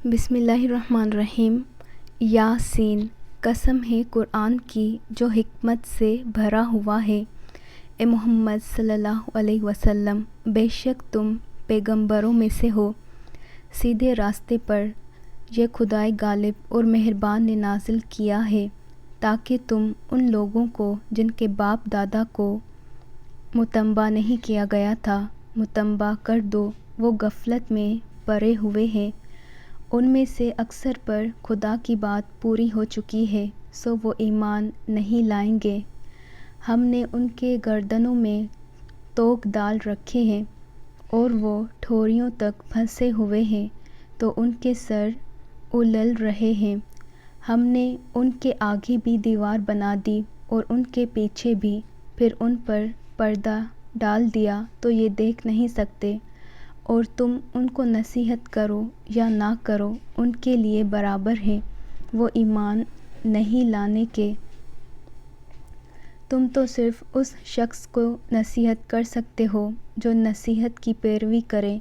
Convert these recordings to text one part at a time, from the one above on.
بسم اللہ الرحمن الرحیم۔ یاسین، قسم ہے قرآن کی جو حکمت سے بھرا ہوا ہے۔ اے محمد صلی اللہ علیہ وسلم، بے شک تم پیغمبروں میں سے ہو، سیدھے راستے پر یہ خدائے غالب اور مہربان نے نازل کیا ہے تاکہ تم ان لوگوں کو جن کے باپ دادا کو متنبع نہیں کیا گیا تھا متنبع کر دو۔ وہ غفلت میں پڑے ہوئے ہیں، ان میں سے اکثر پر خدا کی بات پوری ہو چکی ہے، سو وہ ایمان نہیں لائیں گے۔ ہم نے ان کے گردنوں میں طوق ڈال رکھے ہیں اور وہ ٹھوڑیوں تک پھنسے ہوئے ہیں تو ان کے سر اولل رہے ہیں۔ ہم نے ان کے آگے بھی دیوار بنا دی اور ان کے پیچھے بھی، پھر ان پر پردہ ڈال دیا تو یہ دیکھ نہیں سکتے، اور تم ان کو نصیحت کرو یا نہ کرو ان کے لیے برابر ہے، وہ ایمان نہیں لانے کے۔ تم تو صرف اس شخص کو نصیحت کر سکتے ہو جو نصیحت کی پیروی کرے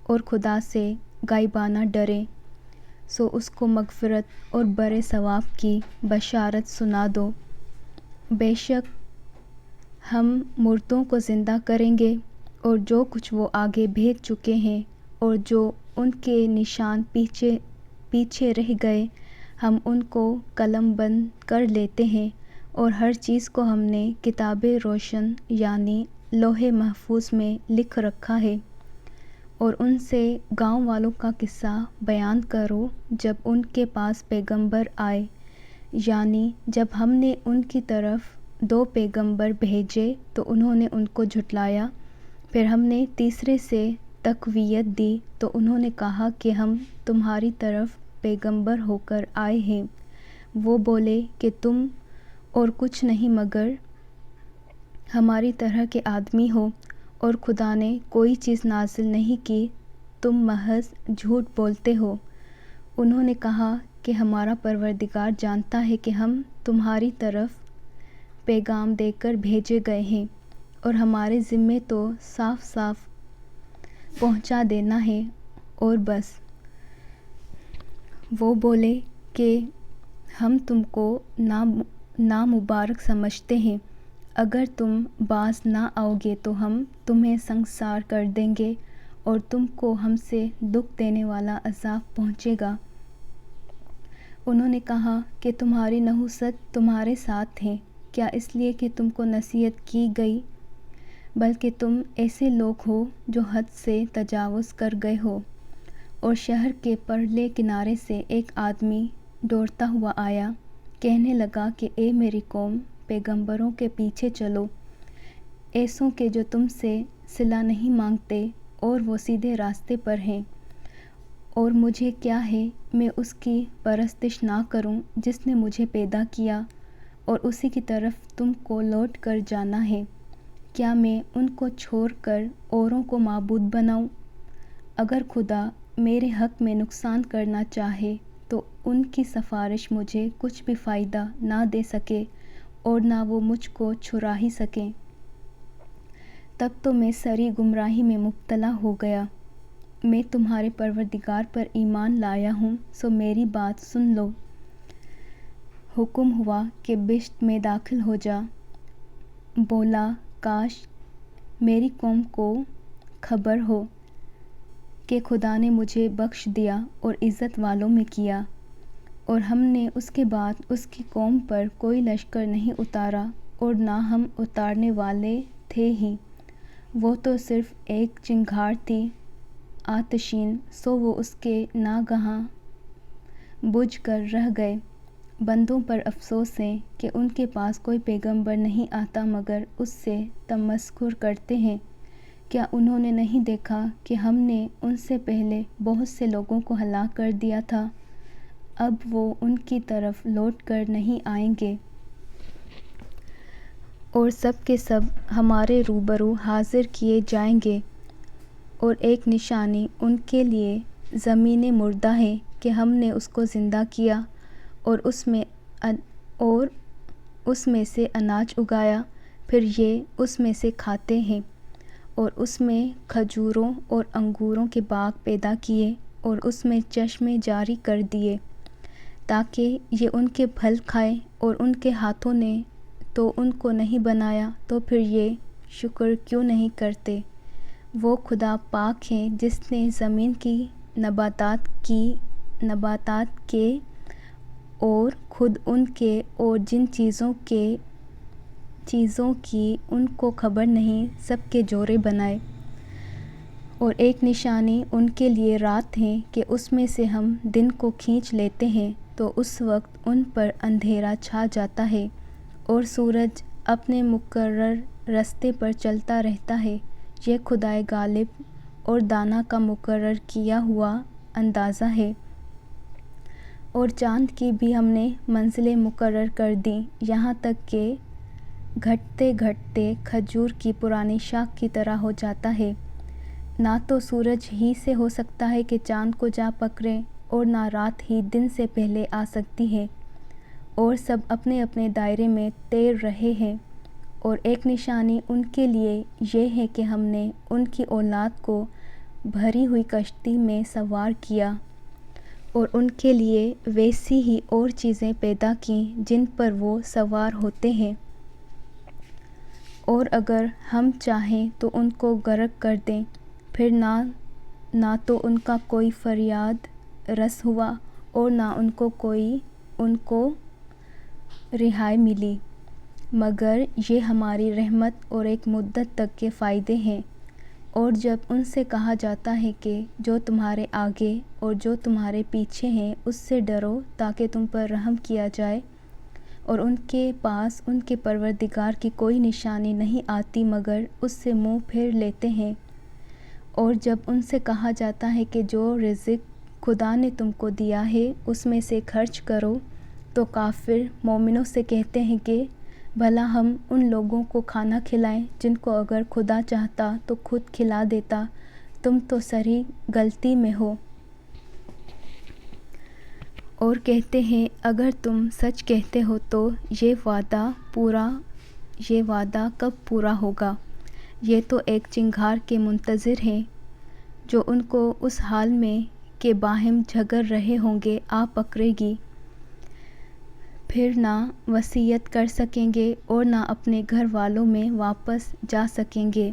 اور خدا سے غائبانہ ڈرے، سو اس کو مغفرت اور بڑے ثواب کی بشارت سنا دو۔ بے شک ہم مردوں کو زندہ کریں گے، اور جو کچھ وہ آگے بھیج چکے ہیں اور جو ان کے نشان پیچھے رہ گئے، ہم ان کو قلم بند کر لیتے ہیں، اور ہر چیز کو ہم نے کتاب روشن یعنی لوح محفوظ میں لکھ رکھا ہے۔ اور ان سے گاؤں والوں کا قصہ بیان کرو جب ان کے پاس پیغمبر آئے، یعنی جب ہم نے ان کی طرف 2 پیغمبر بھیجے تو انہوں نے ان کو جھٹلایا، پھر ہم نے تیسرے سے تقویت دی تو انہوں نے کہا کہ ہم تمہاری طرف پیغمبر ہو کر آئے ہیں۔ وہ بولے کہ تم اور کچھ نہیں مگر ہماری طرح کے آدمی ہو، اور خدا نے کوئی چیز نازل نہیں کی، تم محض جھوٹ بولتے ہو۔ انہوں نے کہا کہ ہمارا پروردگار جانتا ہے کہ ہم تمہاری طرف پیغام دے کر بھیجے گئے ہیں، اور ہمارے ذمے تو صاف صاف پہنچا دینا ہے اور بس۔ وہ بولے کہ ہم تم کو نامبارک سمجھتے ہیں، اگر تم باز نہ آؤ گے تو ہم تمہیں سنگسار کر دیں گے اور تم کو ہم سے دکھ دینے والا عذاب پہنچے گا۔ انہوں نے کہا کہ تمہاری نحوست تمہارے ساتھ ہے، کیا اس لیے کہ تم کو نصیحت کی گئی؟ بلکہ تم ایسے لوگ ہو جو حد سے تجاوز کر گئے ہو۔ اور شہر کے پرلے کنارے سے ایک آدمی دوڑتا ہوا آیا، کہنے لگا کہ اے میری قوم، پیغمبروں کے پیچھے چلو، ایسوں کے جو تم سے صلہ نہیں مانگتے اور وہ سیدھے راستے پر ہیں۔ اور مجھے کیا ہے میں اس کی پرستش نہ کروں جس نے مجھے پیدا کیا، اور اسی کی طرف تم کو لوٹ کر جانا ہے۔ کیا میں ان کو چھوڑ کر اوروں کو معبود بناؤں؟ اگر خدا میرے حق میں نقصان کرنا چاہے تو ان کی سفارش مجھے کچھ بھی فائدہ نہ دے سکے اور نہ وہ مجھ کو چھڑا ہی سکیں۔ تب تو میں سری گمراہی میں مبتلا ہو گیا۔ میں تمہارے پروردگار پر ایمان لایا ہوں، سو میری بات سن لو۔ حکم ہوا کہ بہشت میں داخل ہو جا۔ بولا کاش میری قوم کو خبر ہو کہ خدا نے مجھے بخش دیا اور عزت والوں میں کیا، اور ہم نے اس کے بعد اس کی قوم پر کوئی لشکر نہیں اتارا اور نہ ہم اتارنے والے تھے ہی۔ وہ تو صرف ایک چنگھاڑ تھی آتشین، سو وہ اس کے ناگہاں بجھ کر رہ گئے۔ بندوں پر افسوس ہے کہ ان کے پاس کوئی پیغمبر نہیں آتا مگر اس سے تمسخر کرتے ہیں۔ کیا انہوں نے نہیں دیکھا کہ ہم نے ان سے پہلے بہت سے لوگوں کو ہلاک کر دیا تھا؟ اب وہ ان کی طرف لوٹ کر نہیں آئیں گے، اور سب کے سب ہمارے روبرو حاضر کیے جائیں گے۔ اور ایک نشانی ان کے لیے زمین مردہ ہے کہ ہم نے اس کو زندہ کیا اور اس میں سے اناج اگایا، پھر یہ اس میں سے کھاتے ہیں، اور اس میں کھجوروں اور انگوروں کے باغ پیدا کیے اور اس میں چشمے جاری کر دیے تاکہ یہ ان کے پھل کھائے، اور ان کے ہاتھوں نے تو ان کو نہیں بنایا، تو پھر یہ شکر کیوں نہیں کرتے؟ وہ خدا پاک ہے جس نے زمین کی نباتات کے اور خود ان کے اور جن چیزوں کی ان کو خبر نہیں، سب کے جوڑے بنائے۔ اور ایک نشانی ان کے لیے رات ہے کہ اس میں سے ہم دن کو کھینچ لیتے ہیں، تو اس وقت ان پر اندھیرا چھا جاتا ہے اور سورج اپنے مقرر راستے پر چلتا رہتا ہے۔ یہ خدائے غالب اور دانا کا مقرر کیا ہوا اندازہ ہے۔ اور چاند کی بھی ہم نے منزلیں مقرر کر دیں، یہاں تک کہ گھٹتے گھٹتے کھجور کی پرانی شاخ کی طرح ہو جاتا ہے۔ نہ تو سورج ہی سے ہو سکتا ہے کہ چاند کو جا پکڑے، اور نہ رات ہی دن سے پہلے آ سکتی ہے، اور سب اپنے اپنے دائرے میں تیر رہے ہیں۔ اور ایک نشانی ان کے لیے یہ ہے کہ ہم نے ان کی اولاد کو بھری ہوئی کشتی میں سوار کیا، اور ان کے لیے ویسی ہی اور چیزیں پیدا کیں جن پر وہ سوار ہوتے ہیں۔ اور اگر ہم چاہیں تو ان کو غرق کر دیں، پھر نہ تو ان کا کوئی فریاد رس ہوا اور نہ ان کو رہائی ملی، مگر یہ ہماری رحمت اور ایک مدت تک کے فائدے ہیں۔ اور جب ان سے کہا جاتا ہے کہ جو تمہارے آگے اور جو تمہارے پیچھے ہیں اس سے ڈرو تاکہ تم پر رحم کیا جائے، اور ان کے پاس ان کے پروردگار کی کوئی نشانی نہیں آتی مگر اس سے منہ پھیر لیتے ہیں۔ اور جب ان سے کہا جاتا ہے کہ جو رزق خدا نے تم کو دیا ہے اس میں سے خرچ کرو، تو کافر مومنوں سے کہتے ہیں کہ بھلا ہم ان لوگوں کو کھانا کھلائیں جن کو اگر خدا چاہتا تو خود کھلا دیتا، تم تو صریح غلطی میں ہو۔ اور کہتے ہیں اگر تم سچ کہتے ہو تو یہ وعدہ کب پورا ہوگا؟ یہ تو ایک چنگھار کے منتظر ہیں جو ان کو اس حال میں کہ باہم جھگڑ رہے ہوں گے آ پکڑے گی، پھر نہ وصیت کر سکیں گے اور نہ اپنے گھر والوں میں واپس جا سکیں گے۔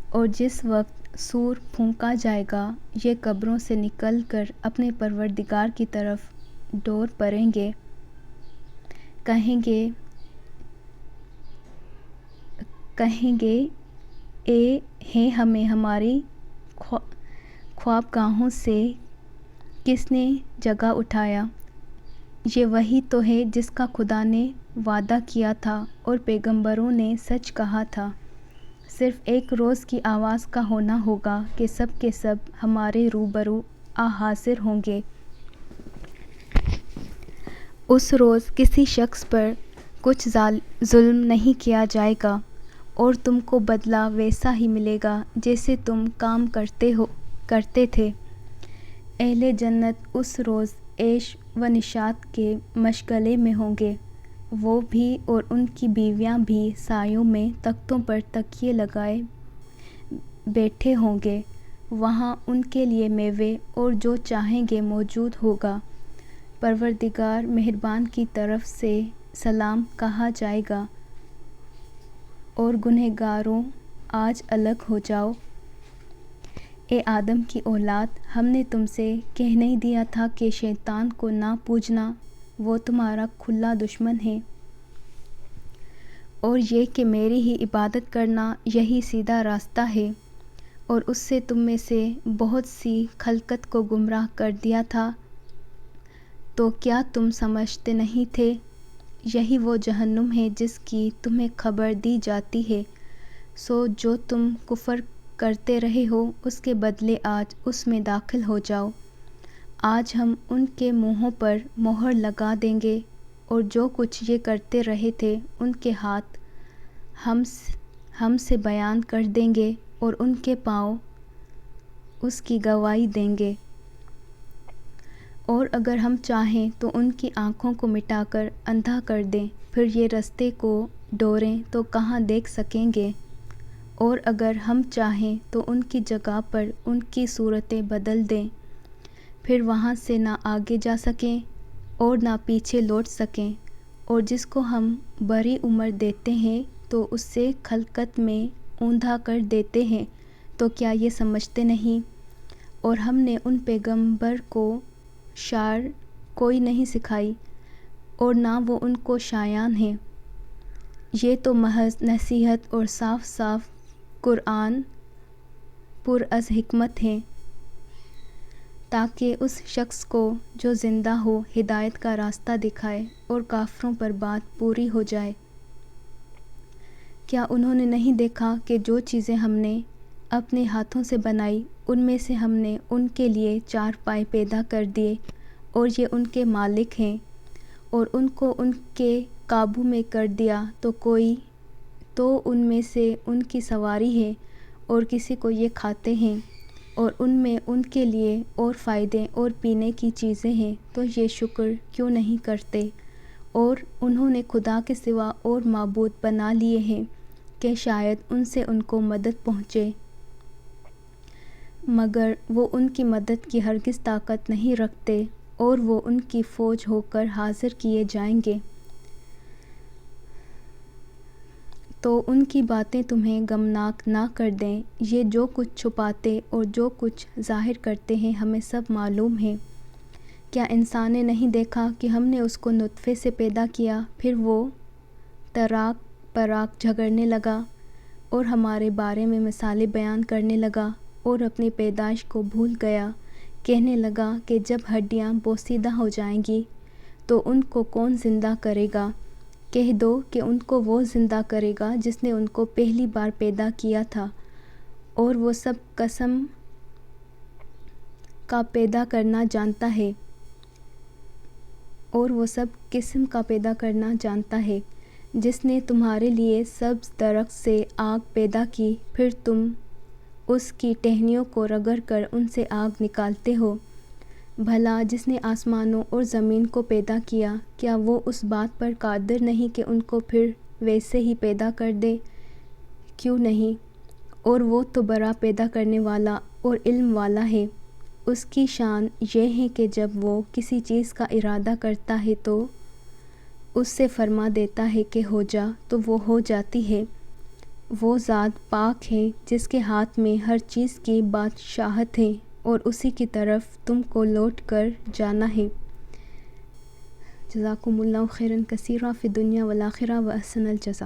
اور جس وقت سور پھونکا جائے گا، یہ قبروں سے نکل کر اپنے پروردگار کی طرف دوڑ پڑیں گے، کہیں گے اے ہیں ہمیں ہماری خوابگاہوں سے کس نے جگا اٹھایا؟ یہ وہی تو ہے جس کا خدا نے وعدہ کیا تھا اور پیغمبروں نے سچ کہا تھا۔ صرف ایک روز کی آواز کا ہونا ہوگا کہ سب کے سب ہمارے روبرو حاضر ہوں گے۔ اس روز کسی شخص پر کچھ ظلم نہیں کیا جائے گا، اور تم کو بدلہ ویسا ہی ملے گا جیسے تم کام کرتے تھے۔ اہل جنت اس روز عیش و نشاط کے مشغلے میں ہوں گے، وہ بھی اور ان کی بیویاں بھی سایوں میں تختوں پر تکیے لگائے بیٹھے ہوں گے۔ وہاں ان کے لیے میوے اور جو چاہیں گے موجود ہوگا۔ پروردگار مہربان کی طرف سے سلام کہا جائے گا، اور گنہگاروں آج الگ ہو جاؤ۔ اے آدم کی اولاد، ہم نے تم سے کہہ نہیں دیا تھا کہ شیطان کو نہ پوجنا، وہ تمہارا کھلا دشمن ہے، اور یہ کہ میری ہی عبادت کرنا یہی سیدھا راستہ ہے۔ اور اس سے تم میں سے بہت سی خلقت کو گمراہ کر دیا تھا، تو کیا تم سمجھتے نہیں تھے؟ یہی وہ جہنم ہے جس کی تمہیں خبر دی جاتی ہے، سو جو تم کفر کرتے رہے ہو اس کے بدلے آج اس میں داخل ہو جاؤ۔ آج ہم ان کے منہوں پر مہر لگا دیں گے، اور جو کچھ یہ کرتے رہے تھے ان کے ہاتھ ہم سے بیان کر دیں گے، اور ان کے پاؤں اس کی گواہی دیں گے۔ اور اگر ہم چاہیں تو ان کی آنکھوں کو مٹا کر اندھا کر دیں، پھر یہ رستے کو ڈوریں تو کہاں دیکھ سکیں گے؟ اور اگر ہم چاہیں تو ان کی جگہ پر ان کی صورتیں بدل دیں، پھر وہاں سے نہ آگے جا سکیں اور نہ پیچھے لوٹ سکیں، اور جس کو ہم بڑی عمر دیتے ہیں تو اس سے خلقت میں اوندھا کر دیتے ہیں، تو کیا یہ سمجھتے نہیں؟ اور ہم نے ان پیغمبر کو شعر کوئی نہیں سکھائی اور نہ وہ ان کو شایان ہیں، یہ تو محض نصیحت اور صاف صاف قرآن پر از حکمت ہیں، تاکہ اس شخص کو جو زندہ ہو ہدایت کا راستہ دکھائے اور کافروں پر بات پوری ہو جائے۔ کیا انہوں نے نہیں دیکھا کہ جو چیزیں ہم نے اپنے ہاتھوں سے بنائی ان میں سے ہم نے ان کے لیے 4 پائے پیدا کر دیے اور یہ ان کے مالک ہیں، اور ان کو ان کے قابو میں کر دیا تو کوئی تو ان میں سے ان کی سواری ہے اور کسی کو یہ کھاتے ہیں، اور ان میں ان کے لیے اور فائدے اور پینے کی چیزیں ہیں، تو یہ شکر کیوں نہیں کرتے؟ اور انہوں نے خدا کے سوا اور معبود بنا لیے ہیں کہ شاید ان سے ان کو مدد پہنچے، مگر وہ ان کی مدد کی ہرگز طاقت نہیں رکھتے، اور وہ ان کی فوج ہو کر حاضر کیے جائیں گے۔ تو ان کی باتیں تمہیں غمناک نہ کر دیں، یہ جو کچھ چھپاتے اور جو کچھ ظاہر کرتے ہیں ہمیں سب معلوم ہے۔ کیا انسان نے نہیں دیکھا کہ ہم نے اس کو نطفے سے پیدا کیا، پھر وہ تراک پراک جھگڑنے لگا اور ہمارے بارے میں مثالیں بیان کرنے لگا اور اپنی پیدائش کو بھول گیا، کہنے لگا کہ جب ہڈیاں بوسیدہ ہو جائیں گی تو ان کو کون زندہ کرے گا؟ کہہ دو کہ ان کو وہ زندہ کرے گا جس نے ان کو پہلی بار پیدا کیا تھا، اور وہ سب قسم کا پیدا کرنا جانتا ہے، جس نے تمہارے لیے سبز درخت سے آگ پیدا کی، پھر تم اس کی ٹہنیوں کو رگڑ کر ان سے آگ نکالتے ہو۔ بھلا جس نے آسمانوں اور زمین کو پیدا کیا، کیا وہ اس بات پر قادر نہیں کہ ان کو پھر ویسے ہی پیدا کر دے؟ کیوں نہیں؟ اور وہ تو بڑا پیدا کرنے والا اور علم والا ہے۔ اس کی شان یہ ہے کہ جب وہ کسی چیز کا ارادہ کرتا ہے تو اس سے فرما دیتا ہے کہ ہو جا، تو وہ ہو جاتی ہے۔ وہ ذات پاک ہے جس کے ہاتھ میں ہر چیز کی بادشاہت ہے، اور اسی کی طرف تم کو لوٹ کر جانا ہے۔ جزاکم اللہ خیرا کثیرا فی الدنیا والآخرہ و احسن الجزا۔